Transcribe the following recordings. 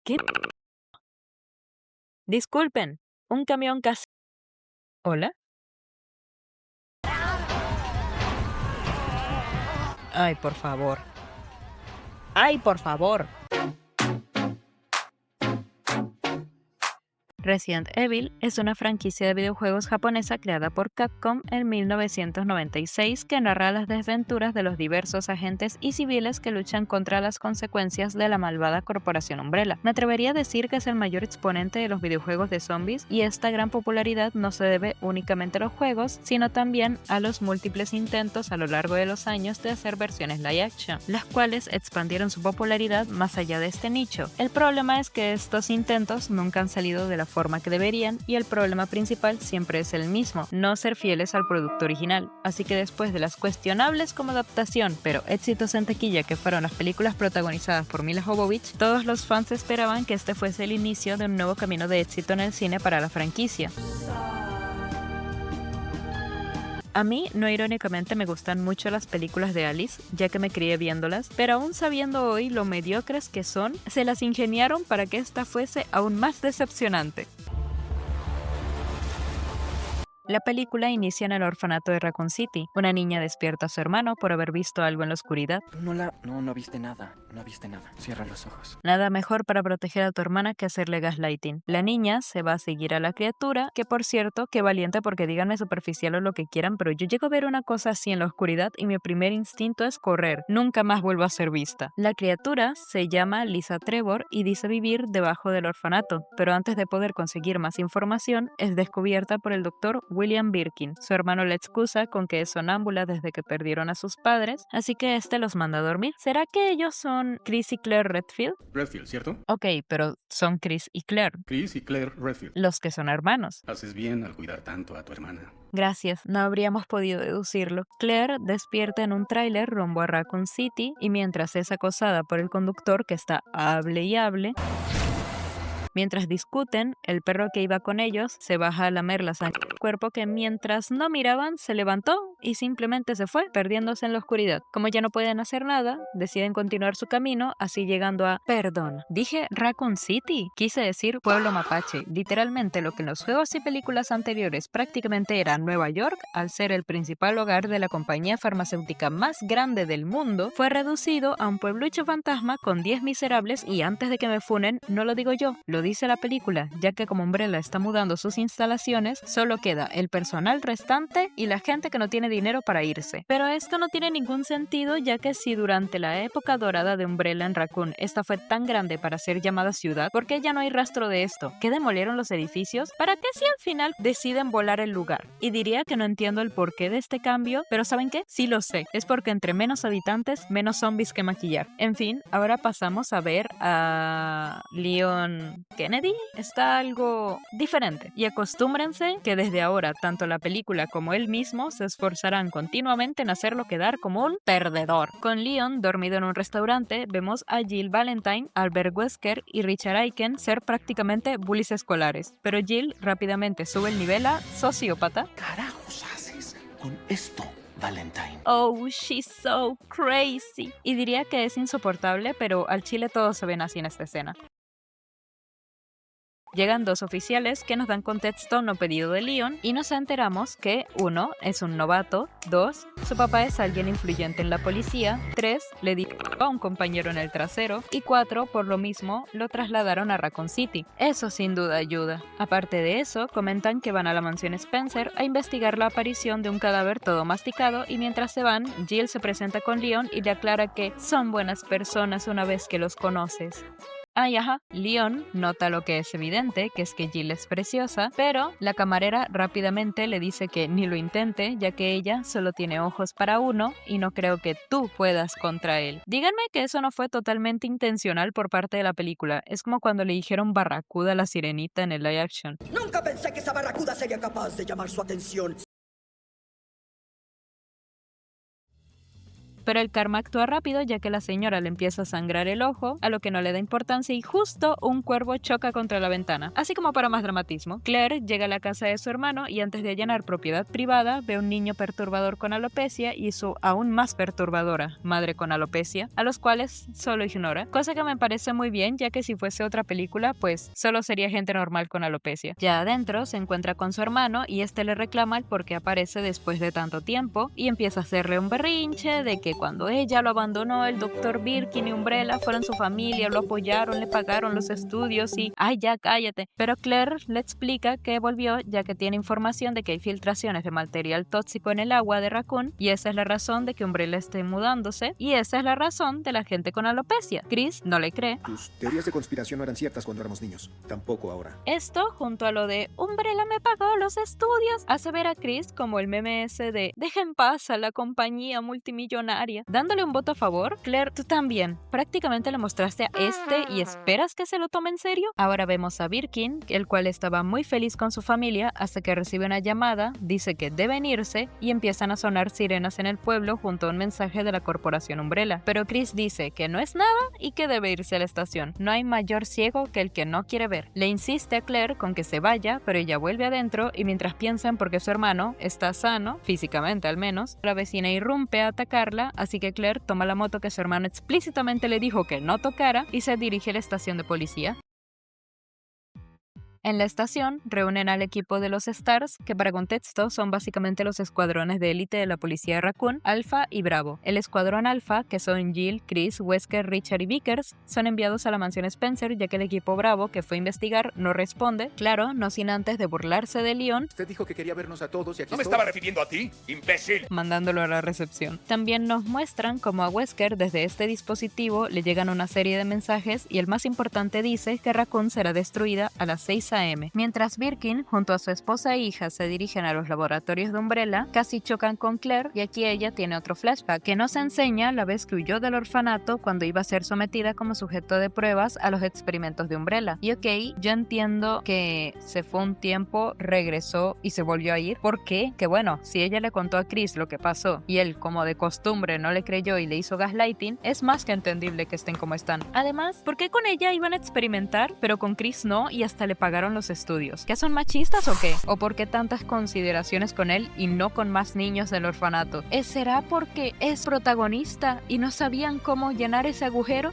¿Qué? Disculpen, un camión casi... ¿Hola? Ay, por favor. ¡Ay, por favor! Resident Evil es una franquicia de videojuegos japonesa creada por Capcom en 1996 que narra las desventuras de los diversos agentes y civiles que luchan contra las consecuencias de la malvada corporación Umbrella. Me atrevería a decir que es el mayor exponente de los videojuegos de zombies, y esta gran popularidad no se debe únicamente a los juegos, sino también a los múltiples intentos a lo largo de los años de hacer versiones live action, las cuales expandieron su popularidad más allá de este nicho. El problema es que estos intentos nunca han salido de la forma que deberían, y el problema principal siempre es el mismo: no ser fieles al producto original. Así que después de las cuestionables como adaptación, pero éxitos en taquilla que fueron las películas protagonizadas por Mila Jovovich, todos los fans esperaban que este fuese el inicio de un nuevo camino de éxito en el cine para la franquicia. A mí, no irónicamente, me gustan mucho las películas de Alice, ya que me crié viéndolas, pero aún sabiendo hoy lo mediocres que son, se las ingeniaron para que esta fuese aún más decepcionante. La película inicia en el orfanato de Raccoon City. Una niña despierta a su hermano por haber visto algo en la oscuridad. No viste nada. No viste nada. Cierra los ojos. Nada mejor para proteger a tu hermana que hacerle gaslighting. La niña se va a seguir a la criatura, que por cierto, qué valiente, porque díganme superficial o lo que quieran, pero yo llego a ver una cosa así en la oscuridad y mi primer instinto es correr. Nunca más vuelvo a ser vista. La criatura se llama Lisa Trevor y dice vivir debajo del orfanato, pero antes de poder conseguir más información, es descubierta por el doctor William Birkin. Su hermano la excusa con que es sonámbula desde que perdieron a sus padres, así que este los manda a dormir. ¿Será que ellos son Chris y Claire Redfield? Redfield, ¿cierto? Ok, pero son Chris y Claire, Chris y Claire Redfield. los que son hermanos. Haces bien al cuidar tanto a tu hermana. Gracias, no habríamos podido deducirlo. Claire despierta en un tráiler rumbo a Raccoon City, y mientras es acosada por el conductor que está hable y hable, mientras discuten, el perro que iba con ellos se baja a lamer la sangre del cuerpo, que mientras no miraban se levantó y simplemente se fue, perdiéndose en la oscuridad. Como ya no pueden hacer nada, deciden continuar su camino, así llegando a... Perdón, dije Raccoon City. Quise decir pueblo mapache. Literalmente lo que en los juegos y películas anteriores prácticamente era Nueva York, al ser el principal hogar de la compañía farmacéutica más grande del mundo, fue reducido a un pueblucho fantasma con 10 miserables, y antes de que me funen, no lo digo yo, lo dice la película, ya que como Umbrella está mudando sus instalaciones, solo queda el personal restante y la gente que no tiene dinero para irse. Pero esto no tiene ningún sentido, ya que si durante la época dorada de Umbrella en Raccoon esta fue tan grande para ser llamada ciudad, ¿por qué ya no hay rastro de esto? ¿Qué demolieron los edificios? ¿Para qué si al final deciden volar el lugar? Y diría que no entiendo el porqué de este cambio, pero ¿saben qué? Sí lo sé, es porque entre menos habitantes, menos zombies que maquillar. En fin, ahora pasamos a ver a Leon Kennedy. Está algo diferente, y acostúmbrense que desde ahora tanto la película como él mismo se esforzarán continuamente en hacerlo quedar como un perdedor. Con Leon dormido en un restaurante, vemos a Jill Valentine, Albert Wesker y Richard Aiken ser prácticamente bullies escolares, pero Jill rápidamente sube el nivel a sociópata. ¿Carajos haces con esto, Valentine? Oh, she's so crazy. Y diría que es insoportable, pero al chile todos se ven así en esta escena. Llegan dos oficiales que nos dan contexto no pedido de Leon, y nos enteramos que 1. Es un novato, 2. Su papá es alguien influyente en la policía, 3. Le dio a un compañero en el trasero, y 4. Por lo mismo, lo trasladaron a Raccoon City. Eso sin duda ayuda. Aparte de eso, comentan que van a la mansión Spencer a investigar la aparición de un cadáver todo masticado, y mientras se van, Jill se presenta con Leon y le aclara que son buenas personas una vez que los conoces. Ay, ajá, Leon nota lo que es evidente, que es que Jill es preciosa, pero la camarera rápidamente le dice que ni lo intente, ya que ella solo tiene ojos para uno y no creo que tú puedas contra él. Díganme que eso no fue totalmente intencional por parte de la película. Es como cuando le dijeron barracuda a la sirenita en el live action. Nunca pensé que esa barracuda sería capaz de llamar su atención. pero el karma actúa rápido ya que la señora le empieza a sangrar el ojo, a lo que no le da importancia y justo un cuervo choca contra la ventana. Así como para más dramatismo, Claire llega a la casa de su hermano y antes de allanar propiedad privada ve un niño perturbador con alopecia y su aún más perturbadora madre con alopecia, a los cuales solo ignora, cosa que me parece muy bien ya que si fuese otra película pues solo sería gente normal con alopecia. Ya adentro se encuentra con su hermano y este le reclama el por qué aparece después de tanto tiempo y empieza a hacerle un berrinche de que cuando ella lo abandonó el Dr. Birkin y Umbrella fueron su familia, lo apoyaron, le pagaron los estudios y ¡ay ya cállate! Pero Claire le explica que volvió ya que tiene información de que hay filtraciones de material tóxico en el agua de Raccoon y esa es la razón de que Umbrella esté mudándose y esa es la razón de la gente con alopecia. Chris no le cree. Tus teorías de conspiración no eran ciertas cuando éramos niños, tampoco ahora. Esto, junto a lo de Umbrella me pagó los estudios, hace ver a Chris como el meme ese de deja en paz a la compañía multimillonaria. Dándole un voto a favor, Claire, tú también. Prácticamente le mostraste a este y esperas que se lo tome en serio. Ahora vemos a Birkin, el cual estaba muy feliz con su familia hasta que recibe una llamada, dice que deben irse y empiezan a sonar sirenas en el pueblo junto a un mensaje de la corporación Umbrella. Pero Chris dice que no es nada y que debe irse a la estación. No hay mayor ciego que el que no quiere ver. Le insiste a Claire con que se vaya, pero ella vuelve adentro y mientras piensan porque su hermano está sano, físicamente al menos, la vecina irrumpe a atacarla, así que Claire toma la moto que su hermano explícitamente le dijo que no tocara y se dirige a la estación de policía. En la estación reúnen al equipo de los Stars, que para contexto son básicamente los escuadrones de élite de la policía de Raccoon, Alpha y Bravo. El escuadrón Alpha, que son Jill, Chris, Wesker, Richard y Vickers, son enviados a la mansión Spencer ya que el equipo Bravo, que fue a investigar, no responde, claro, no sin antes de burlarse de Leon. Usted dijo que quería vernos a todos y aquí ¿No me estoy. estaba refiriendo a ti, imbécil? Mandándolo a la recepción. También nos muestran cómo a Wesker desde este dispositivo le llegan una serie de mensajes y el más importante dice que Raccoon será destruida a las 6 a.m. Mientras Birkin, junto a su esposa e hija, se dirigen a los laboratorios de Umbrella, casi chocan con Claire y aquí ella tiene otro flashback que nos enseña la vez que huyó del orfanato cuando iba a ser sometida como sujeto de pruebas a los experimentos de Umbrella. Y ok, yo entiendo que se fue un tiempo, regresó y se volvió a ir. ¿Por qué? Que bueno, si ella le contó a Chris lo que pasó y él, como de costumbre, no le creyó y le hizo gaslighting, es más que entendible que estén como están. Además, ¿por qué con ella iban a experimentar, pero con Chris no y hasta le pagaron los estudios? ¿Que son machistas o qué? ¿O por qué tantas consideraciones con él y no con más niños del orfanato? ¿Será porque es protagonista y no sabían cómo llenar ese agujero?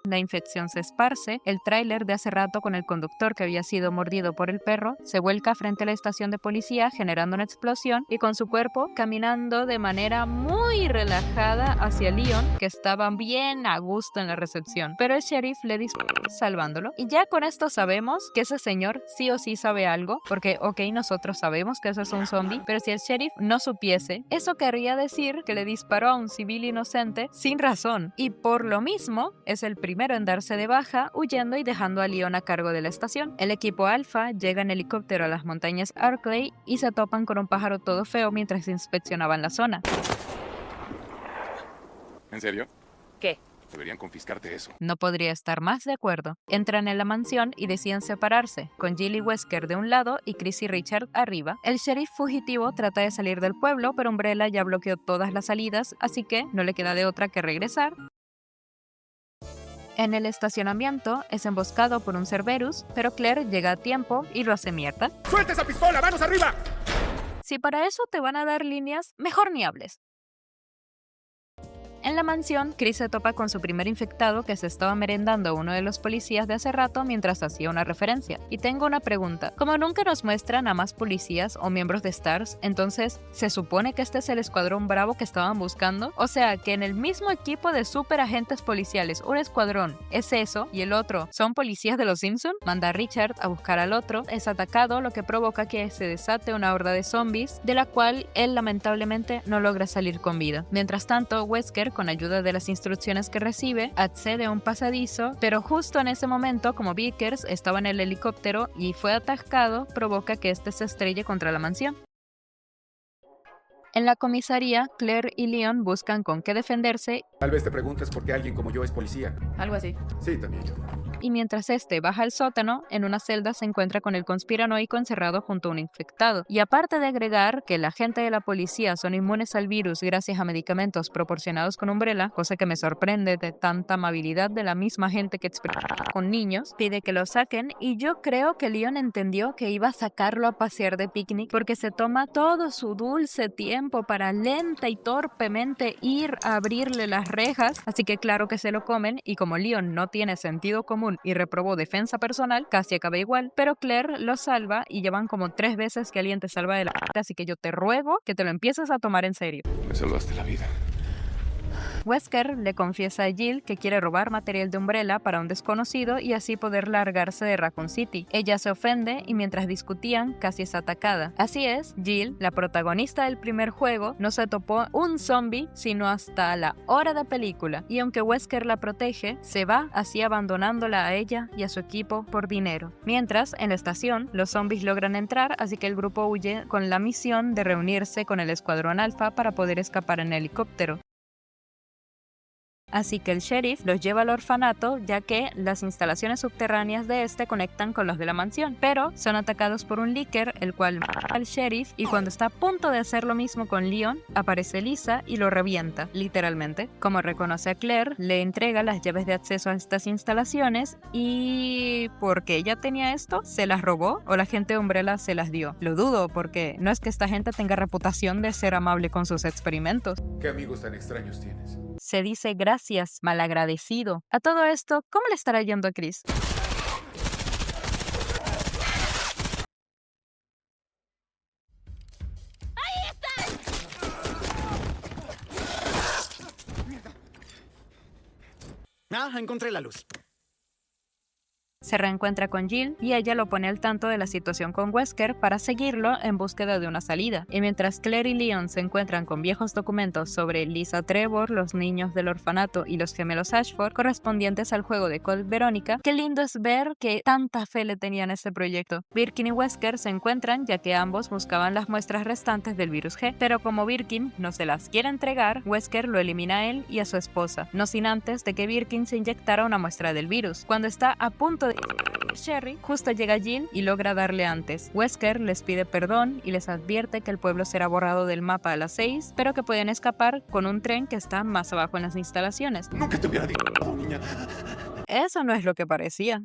La infección se esparce, el tráiler de hace rato con el conductor que había sido mordido por el perro se vuelca frente a la estación de policía generando una explosión y con su cuerpo caminando de manera muy relajada hacia Leon, que estaba bien a gusto en la recepción. Pero el sheriff le dispara salvándolo y ya con esto sabemos que ese señor sí o sí sabe algo, porque ok, nosotros sabemos que eso es un zombie, pero si el sheriff no supiese, eso querría decir que le disparó a un civil inocente sin razón y por lo mismo es el primero en darse de baja, huyendo y dejando a Leon a cargo de la estación. El equipo Alpha llega en helicóptero a las montañas Arklay y se topan con un pájaro todo feo mientras inspeccionaban la zona. ¿En serio? ¿Qué? Deberían confiscarte eso. No podría estar más de acuerdo. Entran en la mansión y deciden separarse, con Jill y Wesker de un lado y Chris y Richard arriba. El sheriff fugitivo trata de salir del pueblo, pero Umbrella ya bloqueó todas las salidas, así que no le queda de otra que regresar. En el estacionamiento es emboscado por un Cerberus, pero Claire llega a tiempo y lo hace mierda. ¡Suelta esa pistola! ¡Manos arriba! Si para eso te van a dar líneas, mejor ni hables. En la mansión, Chris se topa con su primer infectado que se estaba merendando a uno de los policías de hace rato mientras hacía una referencia. Y tengo una pregunta. Como nunca nos muestran a más policías o miembros de Stars, entonces, ¿se supone que este es el escuadrón Bravo que estaban buscando? O sea, que en el mismo equipo de super agentes policiales, un escuadrón es eso y el otro son policías de los Simpson. Manda a Richard a buscar al otro, es atacado, lo que provoca que se desate una horda de zombies, de la cual él lamentablemente no logra salir con vida. Mientras tanto, Wesker, con ayuda de las instrucciones que recibe, accede a un pasadizo, pero justo en ese momento, como Vickers estaba en el helicóptero y fue atascado, provoca que este se estrelle contra la mansión. En la comisaría, Claire y Leon buscan con qué defenderse Tal vez te preguntes por qué alguien como yo es policía. Algo así. Sí, también yo. Y mientras este baja al sótano, en una celda se encuentra con el conspiranoico encerrado junto a un infectado. Y aparte de agregar que la gente de la policía son inmunes al virus gracias a medicamentos proporcionados con Umbrella, cosa que me sorprende de tanta amabilidad de la misma gente que experimenta con niños, pide que lo saquen y yo creo que Leon entendió que iba a sacarlo a pasear de picnic porque se toma todo su dulce tiempo para lenta y torpemente ir a abrirle las rejas, así que claro que se lo comen y como Leon no tiene sentido común y reprobó defensa personal, casi acaba igual, pero Claire lo salva y ya van como 3 veces que alguien te salva de la así que yo te ruego que te lo empieces a tomar en serio. Me salvaste la vida. Wesker le confiesa a Jill que quiere robar material de Umbrella para un desconocido y así poder largarse de Raccoon City. Ella se ofende y mientras discutían casi es atacada. Así es, Jill, la protagonista del primer juego, no se topó un zombie sino hasta la hora de película y aunque Wesker la protege, se va así abandonándola a ella y a su equipo por dinero. Mientras, en la estación, los zombies logran entrar así que el grupo huye con la misión de reunirse con el Escuadrón Alfa para poder escapar en helicóptero. Así que el sheriff los lleva al orfanato ya que las instalaciones subterráneas de este conectan con los de la mansión, pero son atacados por un Licker, el cual mata al sheriff y cuando está a punto de hacer lo mismo con Leon, aparece Lisa y lo revienta, literalmente. Como reconoce a Claire, le entrega las llaves de acceso a estas instalaciones y... ¿por qué ella tenía esto? ¿Se las robó o la gente de Umbrella se las dio? Lo dudo porque no es que esta gente tenga reputación de ser amable con sus experimentos. ¿Qué amigos tan extraños tienes? Se dice gracias, malagradecido. A todo esto, ¿cómo le estará yendo a Chris? Encontré la luz. Se reencuentra con Jill y ella lo pone al tanto de la situación con Wesker para seguirlo en búsqueda de una salida. Y mientras Claire y Leon se encuentran con viejos documentos sobre Lisa Trevor, los niños del orfanato y los gemelos Ashford correspondientes al juego de Code Verónica, qué lindo es ver que tanta fe le tenían a este proyecto. Birkin y Wesker se encuentran ya que ambos buscaban las muestras restantes del virus G, pero como Birkin no se las quiere entregar, Wesker lo elimina a él y a su esposa, no sin antes de que Birkin se inyectara una muestra del virus. Cuando está a punto de Sherry, justo llega Jill y logra darle antes. Wesker les pide perdón y les advierte que el pueblo será borrado del mapa a las 6, pero que pueden escapar con un tren que está más abajo en las instalaciones. Nunca te hubiera dicho, niña. Eso no es lo que parecía.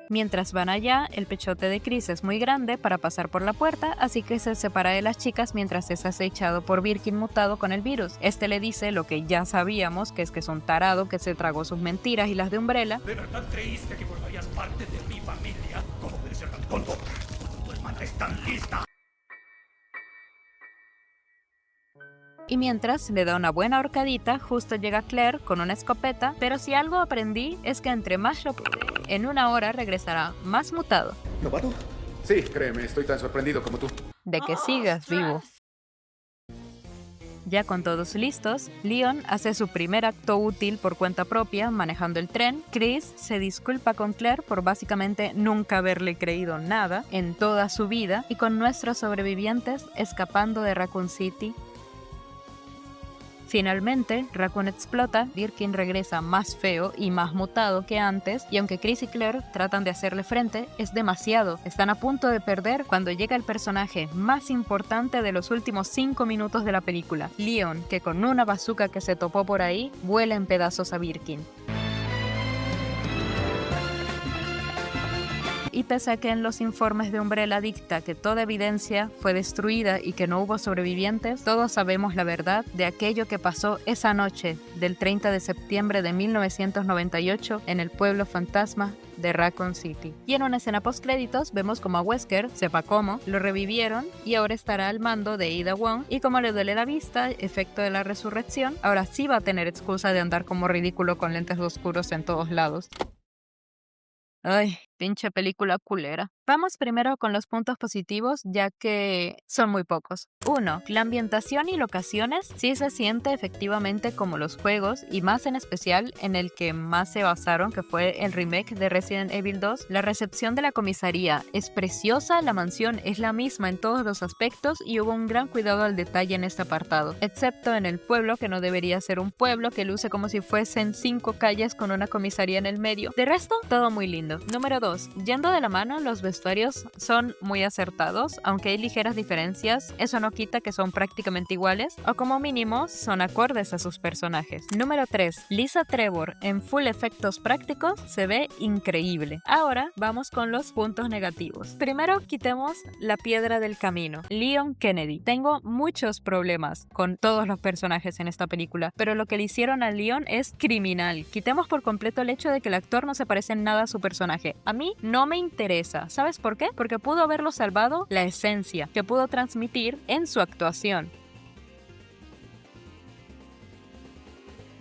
Mientras van allá, el pechote de Chris es muy grande para pasar por la puerta, así que se separa de las chicas mientras es acechado por Birkin mutado con el virus. Este le dice lo que ya sabíamos, que es un tarado que se tragó sus mentiras y las de Umbrella. ¿De verdad creíste que formarías parte de mi familia? ¿Cómo puedes ser tan tonto? Tu hermana es tan lista. Y mientras le da una buena horcadita, justo llega Claire con una escopeta, pero si algo aprendí es que entre más lo en una hora regresará más mutado. ¿Novato? Sí, créeme, estoy tan sorprendido como tú. De que sigas vivo. Ya con todos listos, Leon hace su primer acto útil por cuenta propia manejando el tren. Chris se disculpa con Claire por básicamente nunca haberle creído nada en toda su vida y con nuestros sobrevivientes escapando de Raccoon City. Finalmente, Raccoon explota, Birkin regresa más feo y más mutado que antes, y aunque Chris y Claire tratan de hacerle frente, es demasiado. Están a punto de perder cuando llega el personaje más importante de los últimos 5 minutos de la película, Leon, que con una bazooka que se topó por ahí, vuela en pedazos a Birkin. Y pese a que en los informes de Umbrella dicta que toda evidencia fue destruida y que no hubo sobrevivientes, todos sabemos la verdad de aquello que pasó esa noche del 30 de septiembre de 1998 en el pueblo fantasma de Raccoon City. Y en una escena postcréditos vemos como a Wesker, sepa cómo, lo revivieron y ahora estará al mando de Ada Wong y como le duele la vista, efecto de la resurrección, ahora sí va a tener excusa de andar como ridículo con lentes oscuros en todos lados. Ay, Pinche película culera. Vamos primero con los puntos positivos, ya que son muy pocos. 1. La ambientación y locaciones sí se siente efectivamente como los juegos, y más en especial en el que más se basaron, que fue el remake de Resident Evil 2. La recepción de la comisaría es preciosa, la mansión es la misma en todos los aspectos y hubo un gran cuidado al detalle en este apartado, excepto en el pueblo, que no debería ser un pueblo, que luce como si fuesen 5 calles con una comisaría en el medio. De resto, todo muy lindo. Número 2. Yendo de la mano, los vestuarios son muy acertados, aunque hay ligeras diferencias, eso no quita que son prácticamente iguales, o como mínimo son acordes a sus personajes. Número 3. Lisa Trevor en full efectos prácticos se ve increíble. Ahora vamos con los puntos negativos. Primero quitemos la piedra del camino. Leon Kennedy. Tengo muchos problemas con todos los personajes en esta película, pero lo que le hicieron a Leon es criminal. Quitemos por completo el hecho de que el actor no se parece en nada a su personaje. A mí no me interesa. ¿Sabes por qué? Porque pudo haberlo salvado la esencia que pudo transmitir en su actuación.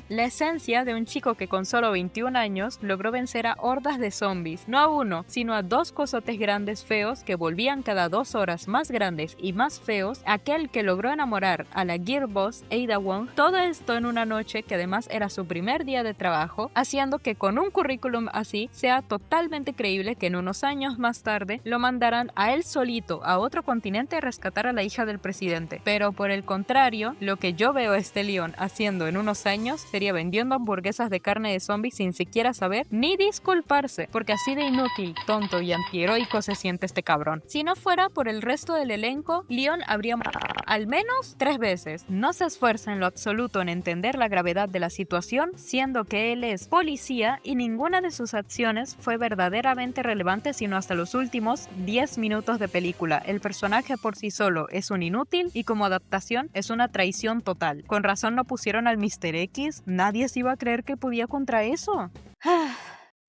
La esencia de un chico que con solo 21 años logró vencer a hordas de zombies, no a uno, sino a 2 cosotes grandes feos que volvían cada 2 horas más grandes y más feos, aquel que logró enamorar a la Gearboss Ada Wong, todo esto en una noche que además era su primer día de trabajo, haciendo que con un currículum así sea totalmente creíble que en unos años más tarde lo mandaran a él solito a otro continente a rescatar a la hija del presidente. Pero por el contrario, lo que yo veo a este Leon haciendo en unos años sería vendiendo hamburguesas de carne de zombies sin siquiera saber ni disculparse, porque así de inútil, tonto y antiheroico se siente este cabrón. Si no fuera por el resto del elenco, Leon habría muerto al menos 3 veces. No se esfuerza en lo absoluto en entender la gravedad de la situación, siendo que él es policía y ninguna de sus acciones fue verdaderamente relevante sino hasta los últimos 10 minutos de película. El personaje por sí solo es un inútil y como adaptación es una traición total. Con razón no pusieron al Mr. X. Nadie se iba a creer que podía contra eso.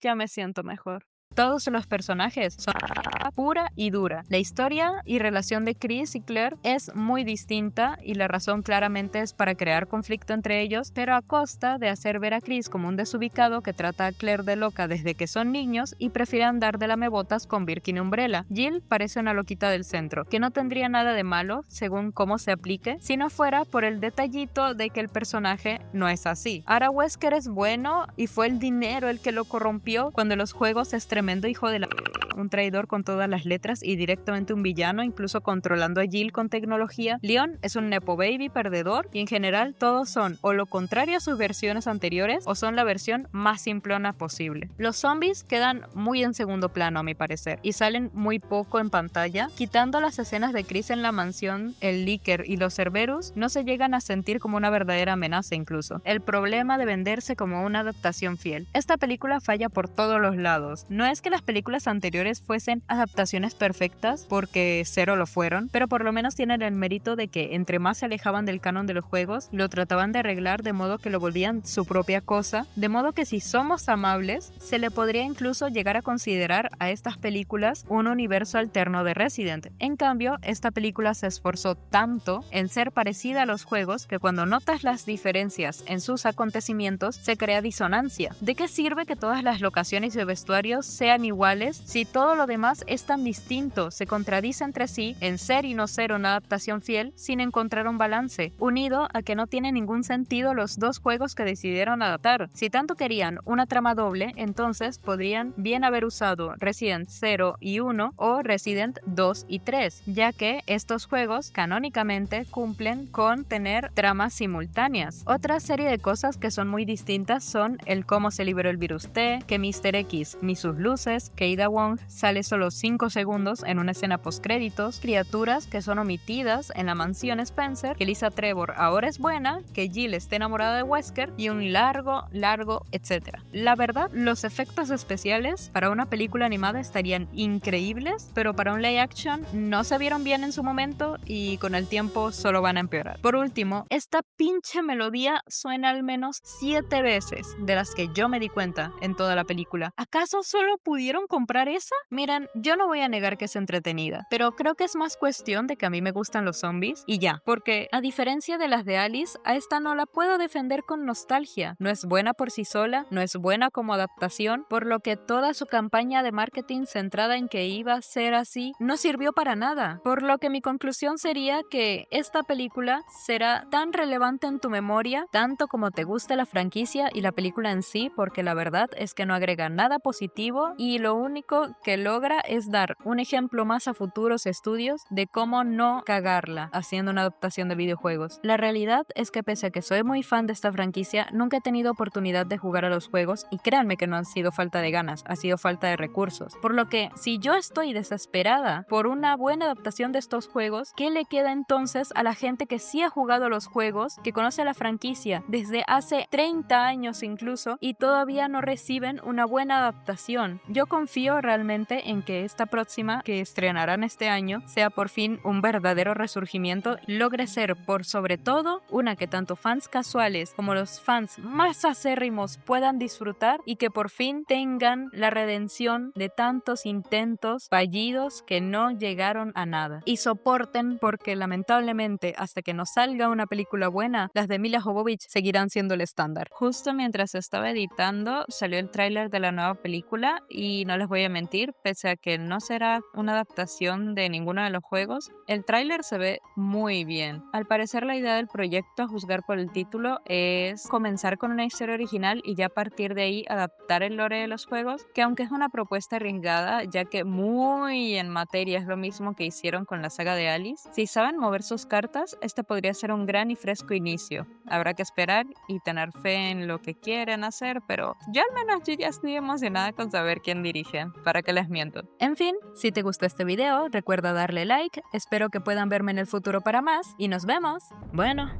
Ya me siento mejor. Todos los personajes son pura y dura. La historia y relación de Chris y Claire es muy distinta y la razón claramente es para crear conflicto entre ellos, pero a costa de hacer ver a Chris como un desubicado que trata a Claire de loca desde que son niños y prefiere andar de lamebotas con Birkin Umbrella. Jill parece una loquita del centro, que no tendría nada de malo según cómo se aplique, si no fuera por el detallito de que el personaje no es así. Ara Wesker es bueno y fue el dinero el que lo corrompió cuando los juegos se tremendo hijo de la... un traidor con todas las letras y directamente un villano, incluso controlando a Jill con tecnología. Leon es un nepo baby perdedor y en general todos son o lo contrario a sus versiones anteriores o son la versión más simplona posible. Los zombies quedan muy en segundo plano a mi parecer y salen muy poco en pantalla. Quitando las escenas de Chris en la mansión, el Licker y los Cerberus no se llegan a sentir como una verdadera amenaza incluso. El problema de venderse como una adaptación fiel. Esta película falla por todos los lados. No es que las películas anteriores fuesen adaptaciones perfectas, porque cero lo fueron, pero por lo menos tienen el mérito de que entre más se alejaban del canon de los juegos, lo trataban de arreglar de modo que lo volvían su propia cosa, de modo que si somos amables, se le podría incluso llegar a considerar a estas películas un universo alterno de Resident. En cambio, esta película se esforzó tanto en ser parecida a los juegos que cuando notas las diferencias en sus acontecimientos, se crea disonancia. ¿De qué sirve que todas las locaciones y vestuarios sean iguales si todo lo demás es tan distinto? Se contradice entre sí en ser y no ser una adaptación fiel sin encontrar un balance, unido a que no tiene ningún sentido los 2 juegos que decidieron adaptar. Si tanto querían una trama doble, entonces podrían bien haber usado Resident 0 y 1 o Resident 2 y 3, ya que estos juegos canónicamente cumplen con tener tramas simultáneas. Otra serie de cosas que son muy distintas son el cómo se liberó el virus T, que Mr. X ni sus luces, que Ada Wong sale solo 5 segundos en una escena postcréditos, criaturas que son omitidas en la mansión Spencer, que Lisa Trevor ahora es buena, que Jill está enamorada de Wesker y un largo, etcétera. La verdad, los efectos especiales para una película animada estarían increíbles, pero para un live action no se vieron bien en su momento y con el tiempo solo van a empeorar. Por último, esta pinche melodía suena al menos 7 veces de las que yo me di cuenta en toda la película. ¿Acaso solo pudieron comprar esa? Miren, yo no voy a negar que es entretenida, pero creo que es más cuestión de que a mí me gustan los zombies y ya, porque a diferencia de las de Alice, a esta no la puedo defender con nostalgia. No es buena por sí sola, no es buena como adaptación, por lo que toda su campaña de marketing centrada en que iba a ser así no sirvió para nada. Por lo que mi conclusión sería que esta película será tan relevante en tu memoria, tanto como te guste la franquicia y la película en sí, porque la verdad es que no agrega nada positivo y lo único que logra es dar un ejemplo más a futuros estudios de cómo no cagarla haciendo una adaptación de videojuegos. La realidad es que pese a que soy muy fan de esta franquicia, nunca he tenido oportunidad de jugar a los juegos y créanme que no han sido falta de ganas, ha sido falta de recursos. Por lo que si yo estoy desesperada por una buena adaptación de estos juegos, ¿qué le queda entonces a la gente que sí ha jugado los juegos, que conoce la franquicia desde hace 30 años incluso y todavía no reciben una buena adaptación? Yo confío realmente en que esta próxima, que estrenarán este año, sea por fin un verdadero resurgimiento, logre ser por sobre todo una que tanto fans casuales como los fans más acérrimos puedan disfrutar y que por fin tengan la redención de tantos intentos fallidos que no llegaron a nada. Y soporten porque lamentablemente hasta que nos salga una película buena, las de Milla Jovovich seguirán siendo el estándar. Justo mientras estaba editando salió el tráiler de la nueva película y no les voy a mentir, pese a que no será una adaptación de ninguno de los juegos, el tráiler se ve muy bien. Al parecer la idea del proyecto, a juzgar por el título, es comenzar con una historia original y ya a partir de ahí adaptar el lore de los juegos, que aunque es una propuesta arriesgada, ya que muy en materia es lo mismo que hicieron con la saga de Alice, si saben mover sus cartas, este podría ser un gran y fresco inicio. Habrá que esperar y tener fe en lo que quieren hacer, pero yo al menos yo ya estoy emocionada con saber quién dirige, para que les miento. En fin, si te gustó este video, recuerda darle like, espero que puedan verme en el futuro para más, y nos vemos. Bueno,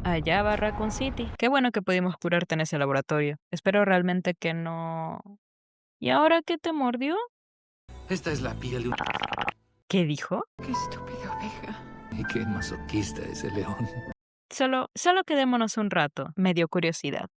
allá va Raccoon City. Qué bueno que pudimos curarte en ese laboratorio. Espero realmente que no... ¿Y ahora qué te mordió? Esta es la piel de un... ¿Qué dijo? Qué estúpida oveja. Y qué masoquista ese león. Solo quedémonos un rato, me dio curiosidad.